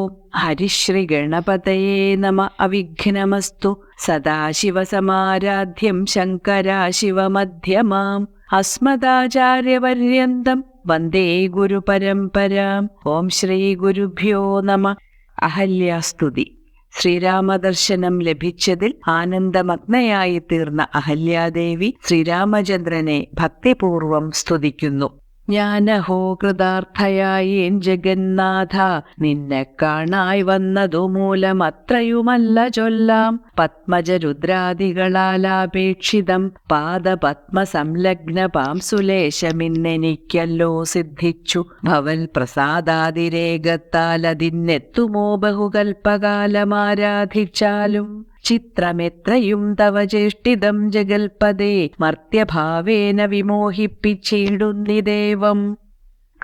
ഓം ഹരിശ്രീ ഗണപതയേ നമ. അവിഘ്നമസ്തു. സദാശിവസമാരാധ്യം ശങ്കരാശിവമധ്യമാം അസ്മദാചാര്യപര്യന്തം വന്ദേ ഗുരുപരമ്പരാം. ഓം ശ്രീ ഗുരുഭ്യോ നമ. അഹല്യാസ്തുതി. ശ്രീരാമദർശനം ലഭിച്ചതിൽ ആനന്ദമഗ്നയായി തീർന്ന അഹല്യാദേവി ശ്രീരാമചന്ദ്രനെ ഭക്തിപൂർവം സ്തുതിക്കുന്നു. ഞാനഹോ കൃതാർത്ഥയായേൻ ജഗന്നാഥ, നിന്നെ കാണായി വന്നതു മൂലമത്രയുമല്ല ചൊല്ലാം. പത്മജരുദ്രാദികളാലാപേക്ഷിതം പാദപത്മ സംലഗ്ന പാംസുലേശമിന്നെനിക്കല്ലോ സിദ്ധിച്ചു. ഭവൽ പ്രസാദാതിരേകത്താലതിന്നെത്തുമോ ബഹുകൽപ്പകാലമാരാധിച്ചാലും. ചിത്രമെത്രയും തവ ചേഷ്ടിതം ജഗൽപദേ, മർത്യഭാവേന വിമോഹിപ്പിച്ചിടുന്നിദേവം.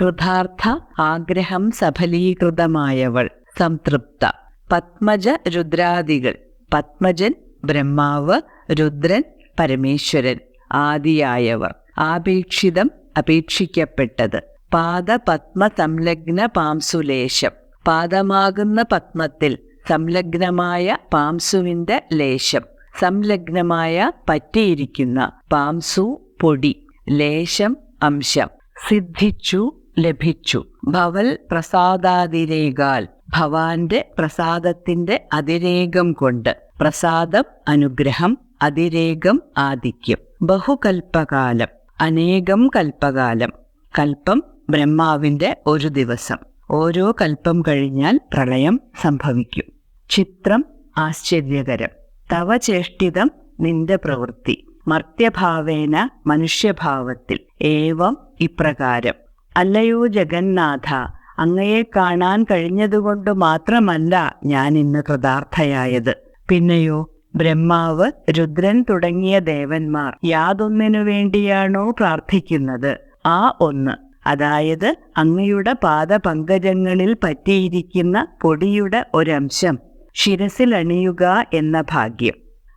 കൃതാർത്ഥ, ആഗ്രഹം സഫലീകൃതമായവൾ, സംതൃപ്ത. പത്മജ രുദ്രാദികൾ. പത്മജൻ ബ്രഹ്മാവ്, രുദ്രൻ പരമേശ്വരൻ ആദിയായവർ. ആപേക്ഷിതം അപേക്ഷിക്കപ്പെട്ടത്. പാദപത്മ സംലഗ്ന പാംസുലേശം. പാദമാകുന്ന പത്മത്തിൽ സംലഗ്നമായ പാംസുവിന്റെ ലേശം. സംലഗ്നമായ പറ്റിയിരിക്കുന്ന പാംസു പൊടി, ലേശം അംശം. സിദ്ധിച്ചു, ലഭിച്ചു. ഭവൽ പ്രസാദാതിരേകാൽ, ഭവാന്റെ പ്രസാദത്തിന്റെ അതിരേകം കൊണ്ട്. പ്രസാദം അനുഗ്രഹം, അതിരേകം ആധിക്യം. ബഹുകൽപ്പകാലം, അനേകം കൽപ്പകാലം. കൽപ്പം ബ്രഹ്മാവിന്റെ ഒരു ദിവസം. ഓരോ കൽപ്പം കഴിഞ്ഞാൽ പ്രളയം സംഭവിക്കും. ചിത്രം, ആശ്ചര്യകരം. തവ ചേഷ്ടിതം, നിന്റെ പ്രവൃത്തി. മർത്യഭാവേന, മനുഷ്യഭാവത്തിൽ. ഏവം, ഇപ്രകാരം. അല്ലയോ ജഗന്നാഥ, അങ്ങയെ കാണാൻ കഴിഞ്ഞതുകൊണ്ട് മാത്രമല്ല ഞാൻ ഇന്ന് കൃതാർത്ഥയായത്. പിന്നെയോ ബ്രഹ്മാവ്, രുദ്രൻ തുടങ്ങിയ ദേവന്മാർ യാതൊന്നിനു വേണ്ടിയാണോ പ്രാർത്ഥിക്കുന്നത്, ആ ഒന്ന്, അതായത് അങ്ങയുടെ പാദപങ്കജങ്ങളിൽ പറ്റിയിരിക്കുന്ന പൊടിയുടെ ഒരംശം ശിരസിൽ അണിയുക എന്ന ഭാഗ്യം.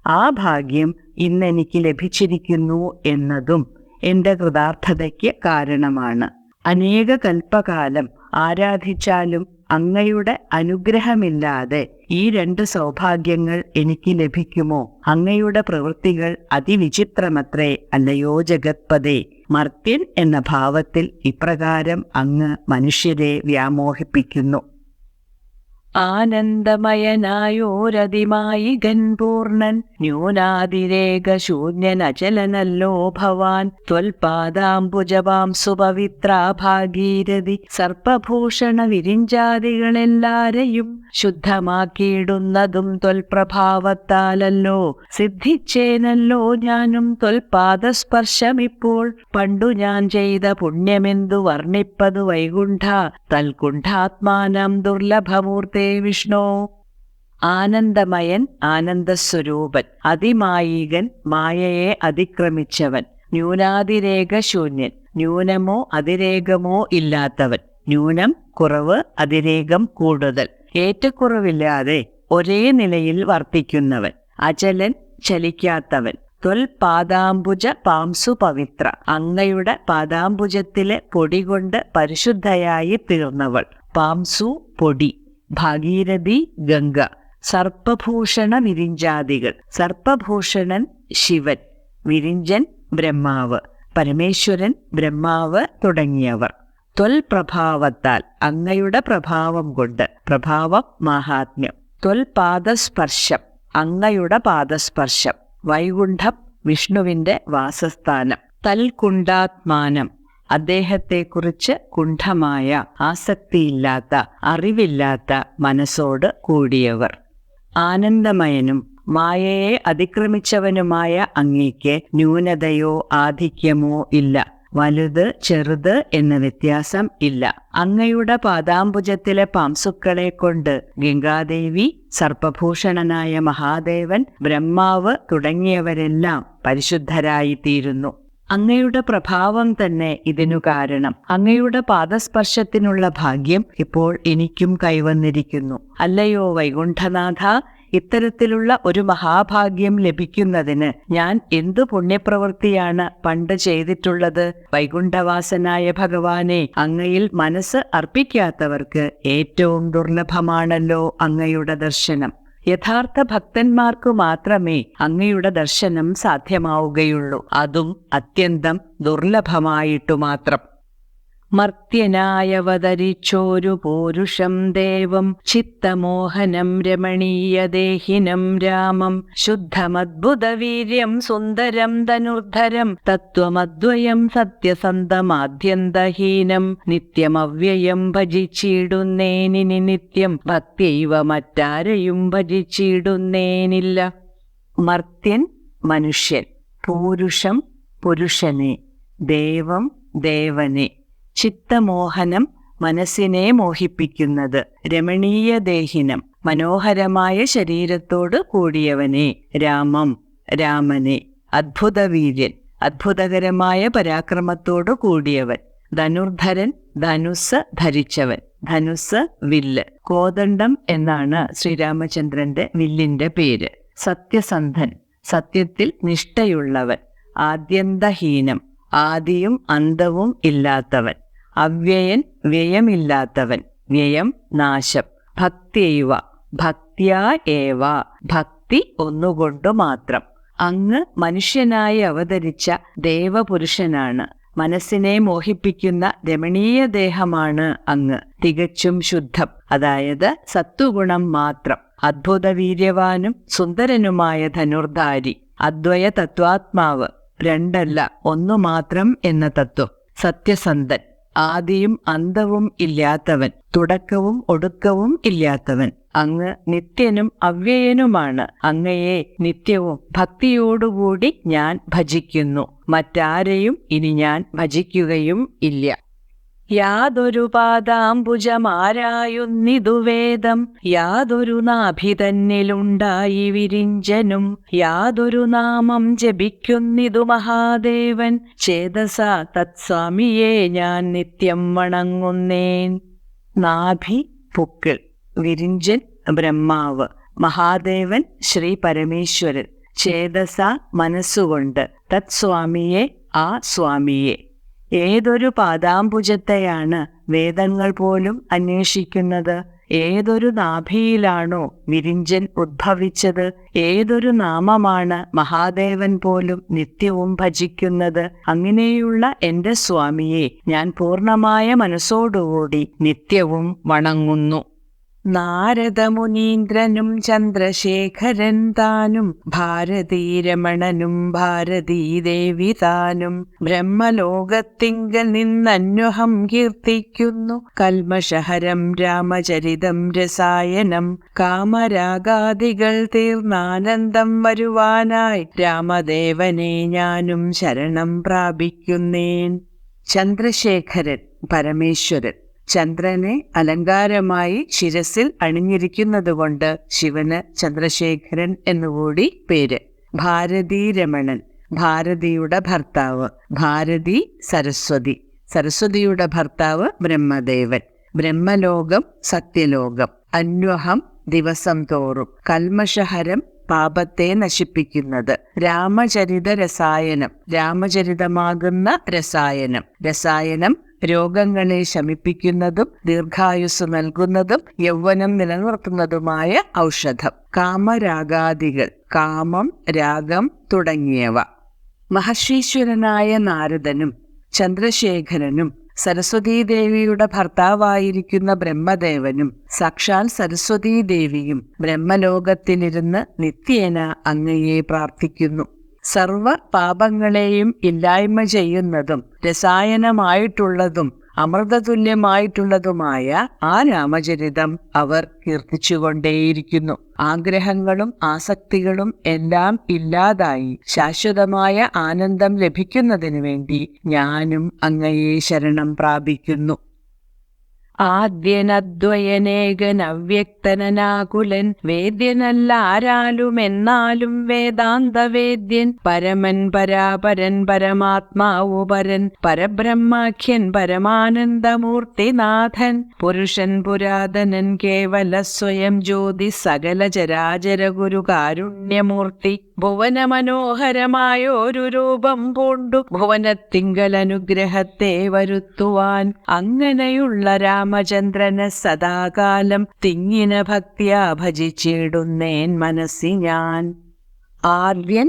ആ ഭാഗ്യം ഇന്നെനിക്ക് ലഭിച്ചിരിക്കുന്നു എന്നതും എന്റെ കൃതാർത്ഥതയ്ക്ക് കാരണമാണ്. അനേക കൽപ്പകാലം ആരാധിച്ചാലും അങ്ങയുടെ അനുഗ്രഹമില്ലാതെ ഈ രണ്ട് സൗഭാഗ്യങ്ങൾ എനിക്ക് ലഭിക്കുമോ? അങ്ങയുടെ പ്രവൃത്തികൾ അതിവിചിത്രമത്രേ, അല്ലയോ ജഗത്പദേ. മർത്യൻ എന്ന ഭാവത്തിൽ ഇപ്രകാരം അങ്ങ് മനുഷ്യരെ വ്യാമോഹിപ്പിക്കുന്നു. ആനന്ദമയനായോരതിമായി ഗൻപൂർണൻ, ന്യൂനാതിരേക ശൂന്യനചലനല്ലോ ഭവാൻ. ത്വൽപാദാംബുജപാം സുപവിത്രാ ഭാഗീരഥി, സർപ്പഭൂഷണ വിരിഞ്ചാദികളെല്ലാരെയും ശുദ്ധമാക്കിയിടുന്നതും ത്വൽപ്രഭാവത്താലല്ലോ. സിദ്ധിച്ചേനല്ലോ ഞാനും ത്വൽപാദസ്പർശമിപ്പോൾ. പണ്ടു ഞാൻ ചെയ്ത പുണ്യമെന്തു വർണ്ണിപ്പതു വൈകുണ്ഠ, തൽകുണ്ഠാത്മാനം ദുർലഭമൂർത്തേ വിഷ്ണു. ആനന്ദമയൻ, ആനന്ദസ്വരൂപൻ. അതിമായികൻ, മായയെ അതിക്രമിച്ചവൻ. ന്യൂനാതിരേക ശൂന്യൻ, ന്യൂനമോ അതിരേകമോ ഇല്ലാത്തവൻ. ന്യൂനം കുറവ്, അതിരേകം കൂടുതൽ. ഏറ്റക്കുറവില്ലാതെ ഒരേ നിലയിൽ വർത്തിക്കുന്നവൻ. അചലൻ, ചലിക്കാത്തവൻ. ത്വൽപാദാംബുജ പാംസു പവിത്ര, അങ്ങയുടെ പാദാംബുജത്തിലെ പൊടി കൊണ്ട് പരിശുദ്ധയായി തീർന്നവൾ. പാംസു പൊടി. ഭാഗീരഥി ഗംഗ. സർപ്പഭൂഷണ വിരിഞ്ചാദികൾ. സർപ്പഭൂഷണൻ ശിവൻ, വിരിഞ്ചൻ ബ്രഹ്മാവ്, പരമേശ്വരൻ ബ്രഹ്മാവ് തുടങ്ങിയവർ. ത്വൽപ്രഭാവത്താൽ, അങ്ങയുടെ പ്രഭാവം കൊണ്ട്. പ്രഭാവം മാഹാത്മ്യം. ത്വൽപാദസ്പർശം, അങ്ങയുടെ പാദസ്പർശം. വൈകുണ്ഠം, വിഷ്ണുവിന്റെ വാസസ്ഥാനം. തൽകുണ്ഠാത്മാനം, അദ്ദേഹത്തെക്കുറിച്ച് കുണ്ഠമായ, ആസക്തിയില്ലാത്ത, അറിവില്ലാത്ത മനസ്സോട് കൂടിയവർ. ആനന്ദമയനും മായയെ അതിക്രമിച്ചവനുമായ അങ്ങേക്ക് ന്യൂനതയോ ആധിക്യമോ ഇല്ല. വലുത് ചെറുത് എന്ന വ്യത്യാസം ഇല്ല. അങ്ങയുടെ പാദാംബുജത്തിലെ പാംസുക്കളെ കൊണ്ട് ഗംഗാദേവി, സർപ്പഭൂഷണനായ മഹാദേവൻ, ബ്രഹ്മാവ് തുടങ്ങിയവരെല്ലാം പരിശുദ്ധരായിത്തീരുന്നു. അങ്ങയുടെ പ്രഭാവം തന്നെ ഇതിനു കാരണം. അങ്ങയുടെ പാദസ്പർശത്തിനുള്ള ഭാഗ്യം ഇപ്പോൾ എനിക്കും കൈവന്നിരിക്കുന്നു. അല്ലയോ വൈകുണ്ഠനാഥ, ഇത്തരത്തിലുള്ള ഒരു മഹാഭാഗ്യം ലഭിക്കുന്നതിന് ഞാൻ എന്തു പുണ്യപ്രവൃത്തിയാണ് പണ്ട് ചെയ്തിട്ടുള്ളത്? വൈകുണ്ഠവാസനായ ഭഗവാനെ, അങ്ങയിൽ മനസ്സ് അർപ്പിക്കാത്തവർക്ക് ഏറ്റവും ദുർലഭമാണല്ലോ അങ്ങയുടെ ദർശനം. യഥാർത്ഥ ഭക്തന്മാർക്കു മാത്രമേ അങ്ങയുടെ ദർശനം സാധ്യമാവുകയുള്ളൂ, അതും അത്യന്തം ദുർലഭമായിട്ടു മാത്രം. മർത്യനായവതരിച്ചോരു പൂരുഷം ദേവം ചിത്തമോഹനം രമണീയദേഹിനം രാമം ശുദ്ധമദ്ഭുതവീര്യം സുന്ദരം ധനുർധരം തത്വമദ്വയം സത്യസന്ധമാദ്യന്തഹീനം നിത്യമവ്യയം ഭജിച്ചിടുന്നേനിനി നിത്യം ഭക്തിയൈവ മറ്റാരെയും ഭജിച്ചിടുന്നേനില്ല. മർത്യൻ മനുഷ്യൻ, പൂരുഷം പുരുഷനെ, ദേവം ദേവനെ, ചിത്തമോഹനം മനസ്സിനെ മോഹിപ്പിക്കുന്നത്, രമണീയ ദേഹിനം മനോഹരമായ ശരീരത്തോട് കൂടിയവനെ, രാമം രാമനെ, അദ്ഭുതവീര്യൻ അദ്ഭുതകരമായ പരാക്രമത്തോടു കൂടിയവൻ, ധനുർധരൻ ധനുസ് ധരിച്ചവൻ, ധനുസ് വില്ല്, കോദണ്ഡം എന്നാണ് ശ്രീരാമചന്ദ്രന്റെ വില്ലിന്റെ പേര്. സത്യസന്ധൻ സത്യത്തിൽ നിഷ്ഠയുള്ളവൻ, ആദ്യന്തഹീനം ആദിയും അന്തവും ഇല്ലാത്തവൻ, അവ്യയൻ വ്യയമില്ലാത്തവൻ, വ്യയം നാശം, ഭക്തിയൈവ ഭക്ത്യാ ഏവ ഭക്തി ഒന്നുകൊണ്ടു മാത്രം. അങ്ങ് മനുഷ്യനായി അവതരിച്ച ദേവപുരുഷനാണ്, മനസ്സിനെ മോഹിപ്പിക്കുന്ന രമണീയ ദേഹമാണ് അങ്ങ്, തികച്ചും ശുദ്ധം, അതായത് സത്വഗുണം മാത്രം, അദ്ഭുതവീര്യവാനും സുന്ദരനുമായ ധനുർധാരി, അദ്വയ തത്വാത്മാവ്, രണ്ടല്ല ഒന്നു മാത്രം എന്ന തത്വം, സത്യസന്ധൻ, ആദിയും അന്തവും ഇല്ലാത്തവൻ, തുടക്കവും ഒടുക്കവും ഇല്ലാത്തവൻ, അങ്ങ് നിത്യനും അവ്യയനുമാണ്. അങ്ങയെ നിത്യവും ഭക്തിയോടുകൂടി ഞാൻ ഭജിക്കുന്നു, മറ്റാരെയും ഇനി ഞാൻ ഭജിക്കുകയും ഇല്ല. യാതൊരു പാദാംബുജമാരായുന്നിതു വേദം, യാതൊരു നാഭി തന്നിലുണ്ടായി വിരിഞ്ചനും, യാതൊരു നാമം ജപിക്കുന്നിതു മഹാദേവൻ, ചേതസാ തത്സ്വാമിയെ ഞാൻ നിത്യം വണങ്ങുന്നേൻ. നാഭി പുക്കിൾ, വിരിഞ്ചൻ ബ്രഹ്മാവ്, മഹാദേവൻ ശ്രീ പരമേശ്വരൻ, ചേതസ മനസ്സുകൊണ്ട്, തത്സ്വാമിയെ ആ സ്വാമിയെ. ഏതൊരു പാദാംബുജത്തെയാണ് വേദങ്ങൾ പോലും അന്വേഷിക്കുന്നത്? ഏതൊരു നാഭിയിലാണോ വിരിഞ്ചൻ ഉദ്ഭവിച്ചത്? ഏതൊരു നാമമാണ് മഹാദേവൻ പോലും നിത്യവും ഭജിക്കുന്നത്? അങ്ങനെയുള്ള എന്റെ സ്വാമിയെ ഞാൻ പൂർണ്ണമായ മനസ്സോടുകൂടി നിത്യവും വണങ്ങുന്നു. നാരദമുനീന്ദ്രനും ചന്ദ്രശേഖരൻ താനും, ഭാരതീരമണനും ഭാരതീദേവി താനും, ബ്രഹ്മലോകത്തിങ്കൽ നിന്നന്വഹം കീർത്തിക്കുന്നു, കൽമഷഹരം രാമചരിതം രസായനം, കാമരാഗാദികൾ തീർന്നാനന്ദം വരുവാനായി, രാമദേവനെ ഞാനും ശരണം പ്രാപിക്കുന്നേൻ. ചന്ദ്രശേഖരൻ പരമേശ്വരൻ, ചന്ദ്രനെ അലങ്കാരമായി ശിരസിൽ അണിഞ്ഞിരിക്കുന്നതുകൊണ്ട് ശിവന് ചന്ദ്രശേഖരൻ എന്നുകൂടി പേര്. ഭാരതീരമണൻ, ഭാരതിയുടെ ഭർത്താവ്, ഭാരതി സരസ്വതി, സരസ്വതിയുടെ ഭർത്താവ് ബ്രഹ്മദേവൻ, ബ്രഹ്മലോകം സത്യലോകം, അന്വഹം ദിവസം തോറും, കൽമഷഹരം പാപത്തെ നശിപ്പിക്കുന്നത്, രാമചരിത രസായനം രാമചരിതമാകുന്ന രസായനം, രസായനം രോഗങ്ങളെ ശമിപ്പിക്കുന്നതും ദീർഘായുസ് നൽകുന്നതും യൗവനം നിലനിർത്തുന്നതുമായ ഔഷധം, കാമരാഗാദികൾ കാമം രാഗം തുടങ്ങിയവ. മഹർഷീശ്വരനായ നാരദനും ചന്ദ്രശേഖരനും സരസ്വതീദേവിയുടെ ഭർത്താവായിരിക്കുന്ന ബ്രഹ്മദേവനും സാക്ഷാൽ സരസ്വതീദേവിയും ബ്രഹ്മലോകത്തിലിരുന്ന് നിത്യേന അങ്ങയെ പ്രാർത്ഥിക്കുന്നു. സർവ പാപങ്ങളെയും ഇല്ലായ്മ ചെയ്യുന്നതും രസായനമായിട്ടുള്ളതും അമൃതതുല്യമായിട്ടുള്ളതുമായ ആ രാമചരിതം അവർ കീർത്തിച്ചുകൊണ്ടേയിരിക്കുന്നു. ആഗ്രഹങ്ങളും ആസക്തികളും എല്ലാം ഇല്ലാതായി ശാശ്വതമായ ആനന്ദം ലഭിക്കുന്നതിനു വേണ്ടി ഞാനും അങ്ങയെ ശരണം പ്രാപിക്കുന്നു. ആദ്യനദ്വയനേകൻ അവ്യക്തനാകുലൻ വേദ്യനല്ല ആരാലും എന്നാലും വേദാന്തവേദ്യൻ പരമൻ പരാപരൻ പരമാത്മാവു പരൻ പരബ്രഹ്മാഖ്യൻ പരമാനന്ദമൂർത്തിനാഥൻ പുരുഷൻ പുരാതനൻ കേവല സ്വയം ജ്യോതി സകല ചരാചര ഗുരു കാരുണ്യമൂർത്തി ഭുവന മനോഹരമായൊരു രൂപം പൂണ്ടു ഭുവനത്തിങ്കൽ അനുഗ്രഹത്തെ വരുത്തുവാൻ അങ്ങനെയുള്ള രാമചന്ദ്രനെ സദാകാലം തിങ്ങിന ഭക്തിയാ ഭജിച്ചിടുന്നേൻ മനസ്സി ഞാൻ. ആദ്യൻ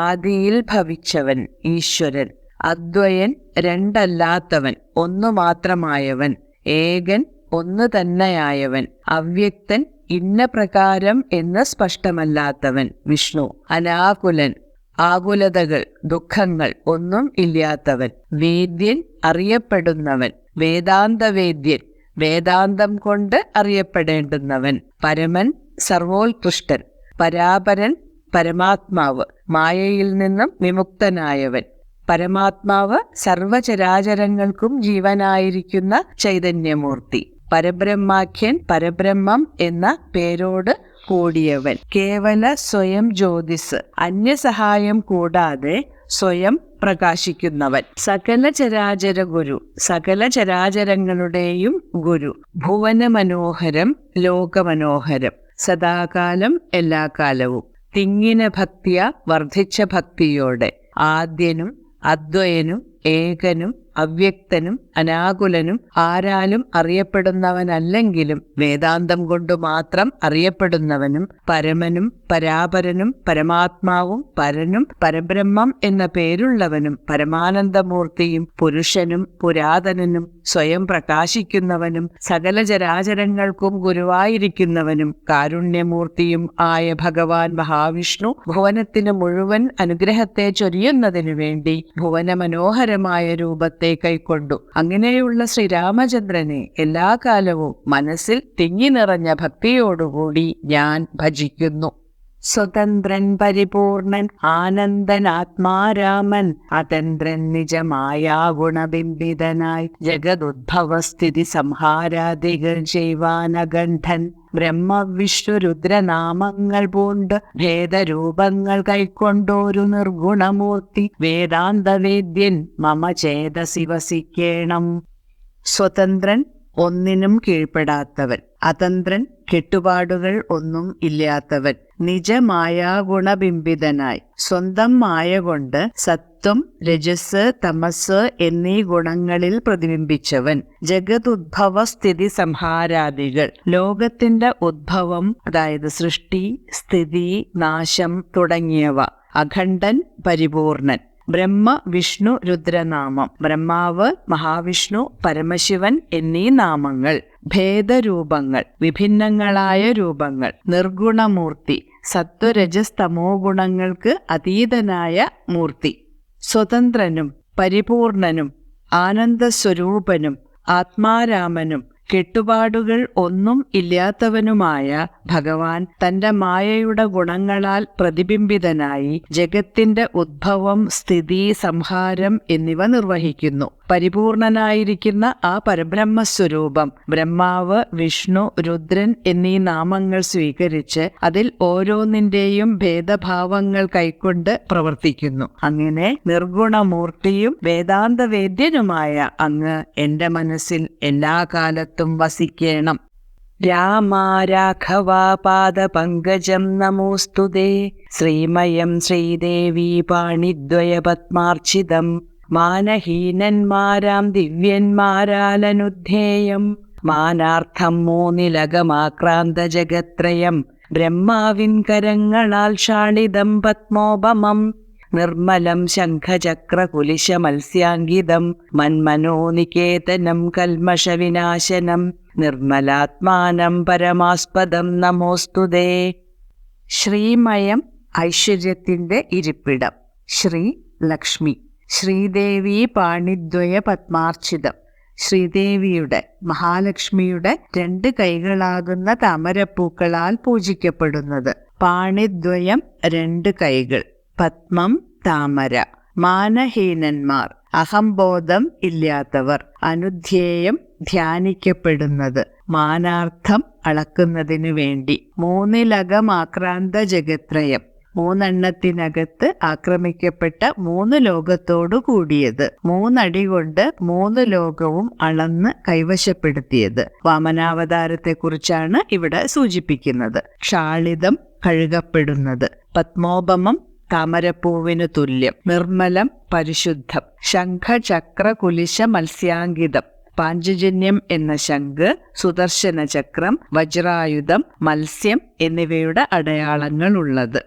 ആദിയിൽ ഭവിച്ചവൻ ഈശ്വരൻ, അദ്വയൻ രണ്ടല്ലാത്തവൻ ഒന്നു മാത്രമായവൻ, ഏകൻ ഒന്ന് തന്നെയായവൻ, അവ്യക്തൻ ഇന്ന പ്രകാരം എന്ന് സ്പഷ്ടമല്ലാത്തവൻ വിഷ്ണു, അനാകുലൻ ആകുലതകൾ ദുഃഖങ്ങൾ ഒന്നും ഇല്ലാത്തവൻ, വേദ്യൻ അറിയപ്പെടുന്നവൻ, വേദാന്തവേദ്യൻ വേദാന്തം കൊണ്ട് അറിയപ്പെടേണ്ടുന്നവൻ, പരമൻ സർവോത്കൃഷ്ടൻ, പരാപരൻ പരമാത്മാവ് മായയിൽ നിന്നും വിമുക്തനായവൻ, പരമാത്മാവ് സർവചരാചരങ്ങൾക്കും ജീവനായിരിക്കുന്ന ചൈതന്യമൂർത്തി, പരബ്രഹ്മാഖ്യൻ പരബ്രഹ്മം എന്ന പേരോട് കൂടിയവൻ, കേവല സ്വയം ജ്യോതിസ് അന്യസഹായം കൂടാതെ സ്വയം പ്രകാശിക്കുന്നവൻ, സകല ചരാചര ഗുരു സകല ചരാചരങ്ങളുടെയും ഗുരു, ഭുവന മനോഹരം ലോകമനോഹരം സദാകാലം എല്ലാ കാലവും, തിങ്ങിന ഭക്തിയ വർദ്ധിച്ച ഭക്തിയോടെ, ആദ്യനും അദ്വയനും ഏകനും അവ്യക്തനും അനാകുലനും ആരാലും അറിയപ്പെടുന്നവനല്ലെങ്കിലും വേദാന്തം കൊണ്ടു മാത്രം അറിയപ്പെടുന്നവനും, പരമനും പരാപരനും പരമാത്മാവും പരനും പരബ്രഹ്മം എന്ന പേരുള്ളവനും, പരമാനന്ദമൂർത്തിയും പുരുഷനും പുരാതനനും സ്വയം പ്രകാശിക്കുന്നവനും സകല ചരാചരങ്ങൾക്കും ഗുരുവായിരിക്കുന്നവനും കാരുണ്യമൂർത്തിയും ആയ ഭഗവാൻ മഹാവിഷ്ണു ഭുവനത്തിന് മുഴുവൻ അനുഗ്രഹത്തെ ചൊരിയുന്നതിനു വേണ്ടി ഭുവന മനോഹരമായ രൂപത്തെ കൈക്കൊണ്ടു. അങ്ങനെയുള്ള ശ്രീരാമചന്ദ്രനെ എല്ലാ കാലവും മനസ്സിൽ തിങ്ങി നിറഞ്ഞ ഭക്തിയോടുകൂടി ഞാൻ ഭജിക്കുന്നു. സ്വതന്ത്രൻ പരിപൂർണൻ ആനന്ദൻ ആത്മാരാമൻ അതന്ത്രൻ നിജമായ ഗുണബിംബിതനായി ജഗദുദ്ഭവസ്ഥിതി സംഹാരാദികൾ ചെയ്വാനഗണ്ഠൻ ബ്രഹ്മവിഷ്ണു രുദ്രനാമങ്ങൾ പൂണ്ട് ഭേദരൂപങ്ങൾ കൈക്കൊണ്ടൊരു നിർഗുണമൂർത്തി വേദാന്തവേദ്യൻ മമ ചേതസി വസിക്കേണം. സ്വതന്ത്രൻ ഒന്നിനും കീഴ്പ്പെടാത്തവൻ, അതന്ത്രൻ കെട്ടുപാടുകൾ ഒന്നും ഇല്ലാത്തവൻ, നിജമായ ഗുണബിംബിതനായി സ്വന്തം മായ കൊണ്ട് സത്വം രജസ് തമസ് എന്നീ ഗുണങ്ങളിൽ പ്രതിബിംബിച്ചവൻ, ജഗതുദ്ഭവ സ്ഥിതി സംഹാരാദികൾ ലോകത്തിന്റെ ഉദ്ഭവം അതായത് സൃഷ്ടി സ്ഥിതി നാശം തുടങ്ങിയവ, അഖണ്ഡൻ പരിപൂർണൻ, ബ്രഹ്മ വിഷ്ണു രുദ്രനാമം ബ്രഹ്മാവ് മഹാവിഷ്ണു പരമശിവൻ എന്നീ നാമങ്ങൾ, ഭേദരൂപങ്ങൾ വിഭിന്നങ്ങളായ രൂപങ്ങൾ, നിർഗുണമൂർത്തി സത്വരജസ്തമോ ഗുണങ്ങൾക്ക് അതീതനായ മൂർത്തി, സ്വതന്ത്രനും പരിപൂർണനും ആനന്ദസ്വരൂപനും ആത്മാരാമനും കെട്ടുപാടുകൾ ഒന്നും ഇല്ലാത്തവനുമായ ഭഗവാൻ തന്റെ മായയുടെ ഗുണങ്ങളാൽ പ്രതിബിംബിതനായി ജഗത്തിന്റെ ഉദ്ഭവം സ്ഥിതി സംഹാരം എന്നിവ നിർവഹിക്കുന്നു. പരിപൂർണനായിരിക്കുന്ന ആ പരബ്രഹ്മസ്വരൂപം ബ്രഹ്മാവ് വിഷ്ണു രുദ്രൻ എന്നീ നാമങ്ങൾ സ്വീകരിച്ച് അതിൽ ഓരോന്നിന്റെയും ഭേദഭാവങ്ങൾ കൈക്കൊണ്ട് പ്രവർത്തിക്കുന്നു. അങ്ങനെ നിർഗുണമൂർത്തിയും വേദാന്തവേദ്യനുമായ അങ്ങ് എന്റെ മനസ്സിൽ എല്ലാ കാലത്തും വസിക്കണം. രാമ രാഘവ പാദപങ്കജം നമോസ്തുതേ ശ്രീമയം ശ്രീദേവി പാണിദ്വയ പത്മാർച്ചിതം മാനഹീനന്മാരാം ദിവ്യന്മാരാലനുദ്ധേയം മാനാർത്ഥം മൂന്നിലകമാക്രാന്ത ജഗത്രയം ബ്രഹ്മാവിൻ കരങ്ങളാൽ ഷാളിതം പത്മോപമം നിർമ്മലം ശംഖചക്രകുലിശ മത്സ്യാങ്കിതം മന്മനോനികേതനം കൽമഷവിനാശനം നിർമ്മലാത്മാനം പരമാസ്പദം നമോസ്തുതേ. ശ്രീമയം ഐശ്വര്യത്തിന്റെ ഇരിപ്പിടം, ശ്രീ ലക്ഷ്മി, ശ്രീദേവി പാണിദ്വയ പത്മാർച്ചിതം, ശ്രീദേവിയുടെ മഹാലക്ഷ്മിയുടെ 2 കൈകളാകുന്ന താമരപ്പൂക്കളാൽ പൂജിക്കപ്പെടുന്നത്, പാണിദ്വയം 2 കൈകൾ, പത്മം താമര, മാനഹീനന്മാർ അഹംബോധം ഇല്ലാത്തവർ, അനുധ്യേയം ധ്യാനിക്കപ്പെടുന്നത്. മാനാർത്ഥം അളക്കുന്നതിനു വേണ്ടി. മൂന്നിലകമാക്രാന്ത ജഗത്രയം, മൂന്നെണ്ണത്തിനകത്ത് ആക്രമിക്കപ്പെട്ട 3 ലോകത്തോടു കൂടിയത്. 3 അടി കൊണ്ട് 3 ലോകവും അളന്ന് കൈവശപ്പെടുത്തിയത്. വാമനാവതാരത്തെക്കുറിച്ചാണ് ഇവിടെ സൂചിപ്പിക്കുന്നത്. ക്ഷാളിതം കഴുകപ്പെടുന്നത്. പത്മോപമം താമരപ്പൂവിനു തുല്യം. നിർമ്മലം പരിശുദ്ധം. ശംഖചക്ര കുലിശ മത്സ്യാങ്കിതം. പാഞ്ചജന്യം എന്ന ശംഖ്, സുദർശന ചക്രം, വജ്രായുധം, മത്സ്യം എന്നിവയുടെ അടയാളങ്ങളുള്ളത്.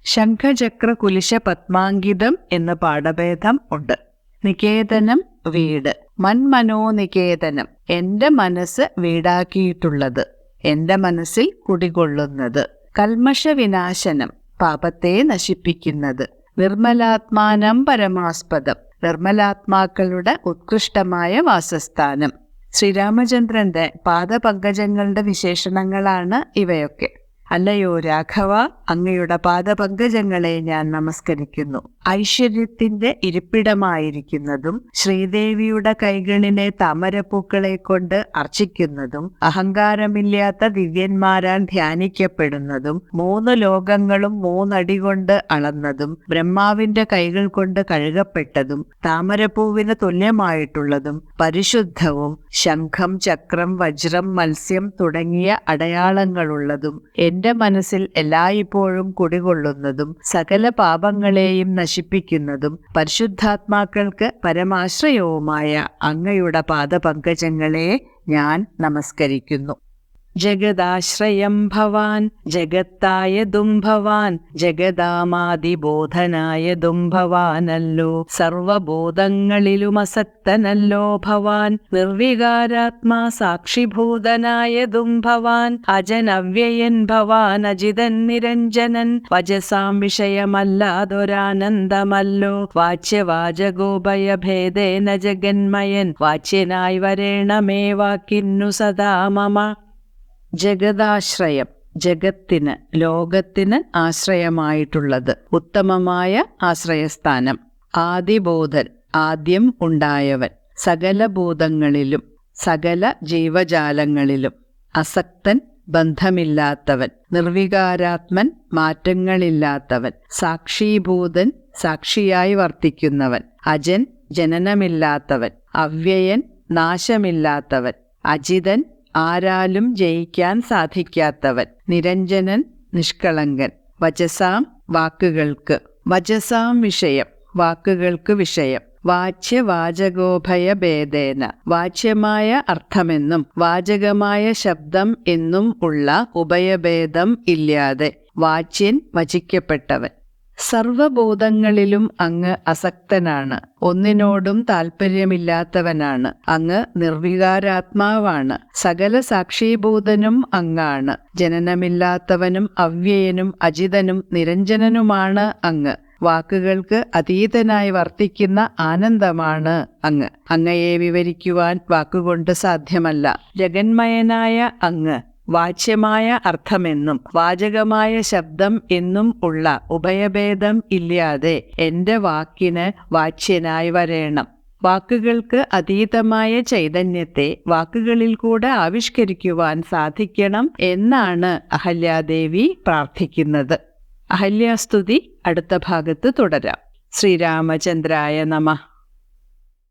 ശംഖചക്ര കുലിശ പത്മാങ്കിതം എന്ന പാഠഭേദം ഉണ്ട്. നികേതനം വീട്. മന്മനോനികേതനം എന്റെ മനസ്സ് വീടാക്കിയിട്ടുള്ളത്, എന്റെ മനസ്സിൽ കുടികൊള്ളുന്നത്. കൽമഷ വിനാശനം പാപത്തെ നശിപ്പിക്കുന്നത്. നിർമ്മലാത്മാനം പരമാസ്പദം നിർമ്മലാത്മാക്കളുടെ ഉത്കൃഷ്ടമായ വാസസ്ഥാനം. ശ്രീരാമചന്ദ്രന്റെ പാദപങ്കജങ്ങളുടെ വിശേഷണങ്ങളാണ് ഇവയൊക്കെ. അല്ലയോ രാഘവ, അങ്ങയുടെ പാദപങ്കജങ്ങളെ ഞാൻ നമസ്കരിക്കുന്നു. ഐശ്വര്യത്തിന്റെ ഇരിപ്പിടമായിരിക്കുന്നതും ശ്രീദേവിയുടെ കൈകളിലെ താമരപ്പൂക്കളെ കൊണ്ട് അർച്ചിക്കുന്നതും അഹങ്കാരമില്ലാത്ത ദിവ്യന്മാരാൽ ധ്യാനിക്കപ്പെടുന്നതും 3 ലോകങ്ങളും 3 അടി കൊണ്ട് അളന്നതും ബ്രഹ്മാവിന്റെ കൈകൾ കൊണ്ട് കഴുകപ്പെട്ടതും താമരപ്പൂവിന് തുല്യമായിട്ടുള്ളതും പരിശുദ്ധവും ശംഖം, ചക്രം, വജ്രം, മത്സ്യം തുടങ്ങിയ അടയാളങ്ങളുള്ളതും എന്റെ മനസ്സിൽ എല്ലായ്പ്പോഴും കുടികൊള്ളുന്നതും സകല പാപങ്ങളെയും നശിപ്പിക്കുന്നതും പരിശുദ്ധാത്മാക്കൾക്ക് പരമാശ്രയവുമായ അങ്ങയുടെ പാദപങ്കജങ്ങളെ ഞാൻ നമസ്കരിക്കുന്നു. ജഗദാശ്രയം ഭവാൻ ജഗത്തായതും ഭവാൻ ജഗദാമാദിബോധനായതും ഭവാനല്ലോ. സർവബോധങ്ങളിലും അസക്തനല്ലോ ഭവാൻ. നിർവികാരാത്മാ സാക്ഷിഭൂതനായതും ഭവാൻ. അജനവ്യയൻ ഭവാൻ അജിതൻ നിരഞ്ജനൻ. വചസാം വിഷയമല്ലാതൊരാനന്ദമല്ലോ. വാച്യവാചകോഭയഭേദേന ജഗന്മയൻ. വാച്യനായി വരേണമേ വാക്കിന്നു സദാ മമ. ജഗദാശ്രയം ജഗത്തിന്, ലോകത്തിന് ആശ്രയമായിട്ടുള്ളത്, ഉത്തമമായ ആശ്രയസ്ഥാനം. ആദിബോധൻ ആദ്യം ഉണ്ടായവൻ. സകല ഭൂതങ്ങളിലും സകല ജീവജാലങ്ങളിലും. അസക്തൻ ബന്ധമില്ലാത്തവൻ. നിർവികാരാത്മൻ മാറ്റങ്ങളില്ലാത്തവൻ. സാക്ഷീഭൂതൻ സാക്ഷിയായി വർത്തിക്കുന്നവൻ. അജൻ ജനനമില്ലാത്തവൻ. അവ്യയൻ നാശമില്ലാത്തവൻ. അജിതൻ ആരാലും ജയിക്കാൻ സാധിക്കാത്തവൻ. നിരഞ്ജനൻ നിഷ്കളങ്കൻ. വചസാം വാക്കുകൾക്ക്. വചസാം വിഷയം വാക്കുകൾക്ക് വിഷയം. വാച്യവാചകോഭയഭേദേന വാച്യമായ അർത്ഥമെന്നും വാചകമായ ശബ്ദം എന്നും ഉള്ള ഉഭയഭേദം ഇല്ലാതെ വാച്യൻ വചിക്കപ്പെട്ടവൻ. സർവബോധങ്ങളിലും അങ്ങ് അസക്തനാണ്. ഒന്നിനോടും താല്പര്യമില്ലാത്തവനാണ്. അങ്ങ് നിർവികാരാത്മാവാണ്. സകല സാക്ഷീഭൂതനും അങ്ങാണ്. ജനനമില്ലാത്തവനും അവ്യയനും അജിതനും നിരഞ്ജനനുമാണ് അങ്ങ്. വാക്കുകൾക്ക് അതീതനായി വർത്തിക്കുന്ന ആനന്ദമാണ് അങ്ങ്. അങ്ങയെ വിവരിക്കുവാൻ വാക്കുകൊണ്ട് സാധ്യമല്ല. ജഗന്മയനായ അങ്ങ് വാച്യമായ അർത്ഥമെന്നും വാചകമായ ശബ്ദം എന്നും ഉള്ള ഉഭയഭേദം ഇല്ലാതെ എന്റെ വാക്കിന് വാച്യനായി വരേണം. വാക്കുകൾക്ക് അതീതമായ ചൈതന്യത്തെ വാക്കുകളിൽ കൂടെ ആവിഷ്കരിക്കുവാൻ സാധിക്കണം എന്നാണ് അഹല്യാദേവി പ്രാർത്ഥിക്കുന്നത്. അഹല്യാസ്തുതി അടുത്ത ഭാഗത്ത് തുടരാം. ശ്രീരാമചന്ദ്രായ നമഃ.